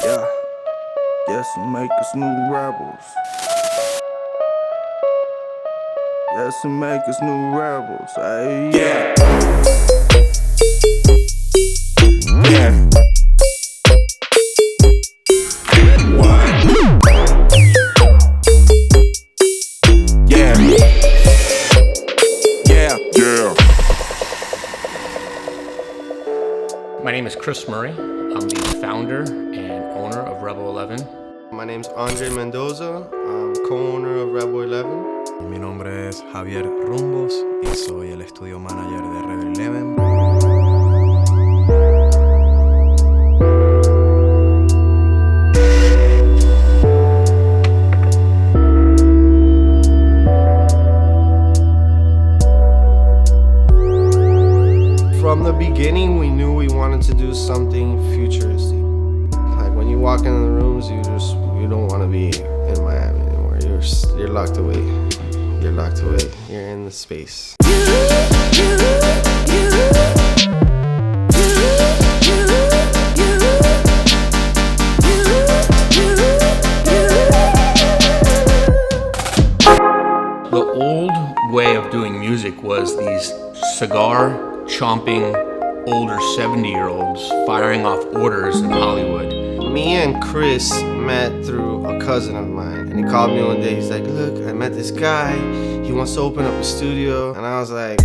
Yeah, guess who make us new rebels? Guess who make us new rebels? Hey, yeah. Yeah. Yeah. Yeah. Yeah. My name is Chris Murray. I'm the founder and owner of Rebel 11. My name's Andre Mendoza. I'm co-owner of Rebel 11. Mi nombre es Javier Rumbos y soy el estudio manager de Rebel 11. From the beginning, we knew we wanted to do something futuristic. Like when you walk into the rooms, you don't want to be in Miami anymore. You're locked away. You're locked away. You're in the space. The old way of doing music was these cigar-chomping older 70-year-olds firing off orders in Hollywood. Me and Chris met through a cousin of mine, and he called me one day. He's like, "Look, I met this guy. He wants to open up a studio." And I was like,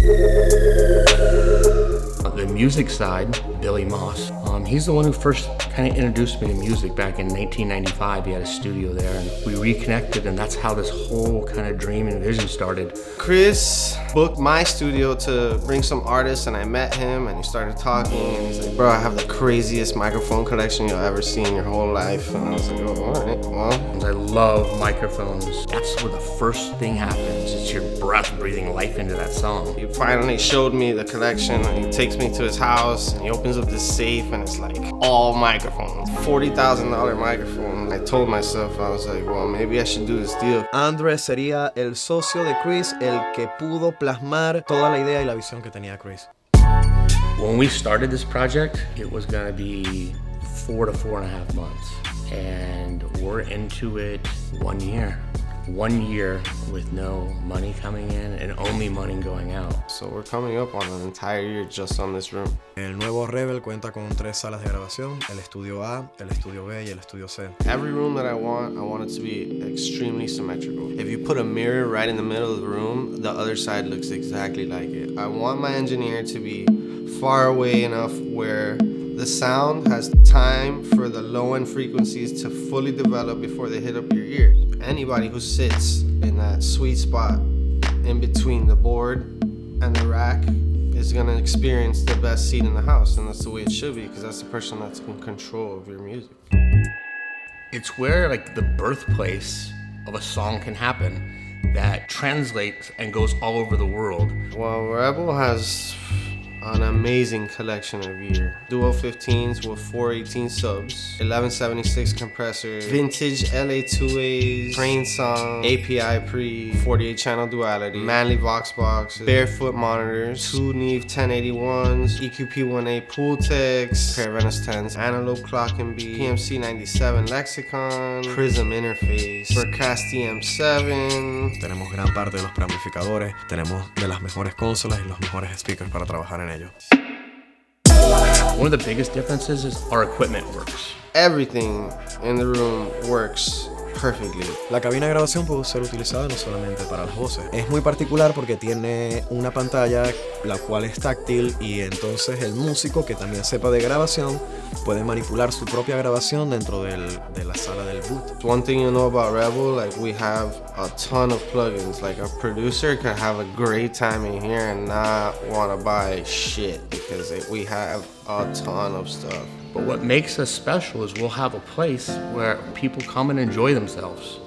The music side, Billy Moss, he's the one who first kind of introduced me to music back in 1995. He had a studio there, and we reconnected, and that's how this whole kind of dream and vision started. Chris booked my studio to bring some artists, and I met him, and he started talking, and he's like, "Bro, I have the craziest microphone collection you'll ever see in your whole life." And I was like, "Oh, all right, well." I love microphones. That's where the first thing happens. It's your breath breathing life into that song. He finally showed me the collection, and he takes me to his house, and he opens up this safe, and it's like all microphones, $40,000 microphone. I told myself, I was like, well, maybe I should do this deal. Andre sería el socio de Chris, el que pudo plasmar toda la idea y la visión que tenía Chris. When we started this project, it was gonna be 4 to 4.5 months. And we're into it 1 year. 1 year with no money coming in and only money going out. So we're coming up on an entire year just on this room. El nuevo Rebel cuenta con 3 salas de grabación, el estudio A, el estudio B y el estudio C. Every room that I want it to be extremely symmetrical. If you put a mirror right in the middle of the room, the other side looks exactly like it. I want my engineer to be far away enough where the sound has time for the low-end frequencies to fully develop before they hit up your ear. Anybody who sits in that sweet spot in between the board and the rack is gonna experience the best seat in the house, and that's the way it should be, because that's the person that's in control of your music. It's where like the birthplace of a song can happen that translates and goes all over the world. Well, Rebel has an amazing collection of gear. Duo 15s with 418 subs, 1176 compressors, vintage LA2As, train song, API pre, 48 channel duality, Manley Vox boxes, barefoot monitors, 2 Neve 1081s, EQP1A Pooltex, pair of NS10s, analog clock and beat, PMC 97 lexicon, Prism interface, Broadcast DM7. Tenemos gran parte de los preamplificadores, tenemos de las mejores consolas y los mejores speakers para trabajar en ello. One of the biggest differences is our equipment works. Everything in the room works perfectly. La cabina de grabación puede ser utilizada no solamente para las voces. Es muy particular porque tiene una pantalla la cual es táctil, y entonces el músico que también sepa de grabación puede manipular su propia grabación dentro de la sala del boot. One thing you know about Rebel, like we have a ton of plugins. Like a producer could have a great time in here and not want to buy shit because we have a ton of stuff. But what makes us special is we'll have a place where people come and enjoy themselves.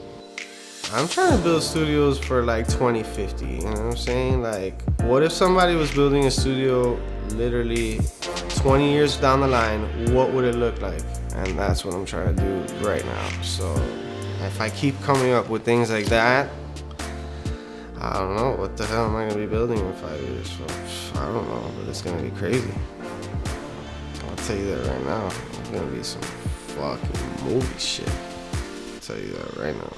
I'm trying to build studios for like 2050, you know what I'm saying? Like, what if somebody was building a studio literally 20 years down the line? What would it look like? And that's what I'm trying to do right now. So if I keep coming up with things like that, I don't know, what the hell am I gonna be building in 5 years? So, I don't know, but it's gonna be crazy. I'll tell you that right now. It's gonna be some fucking movie shit. I'll tell you that right now.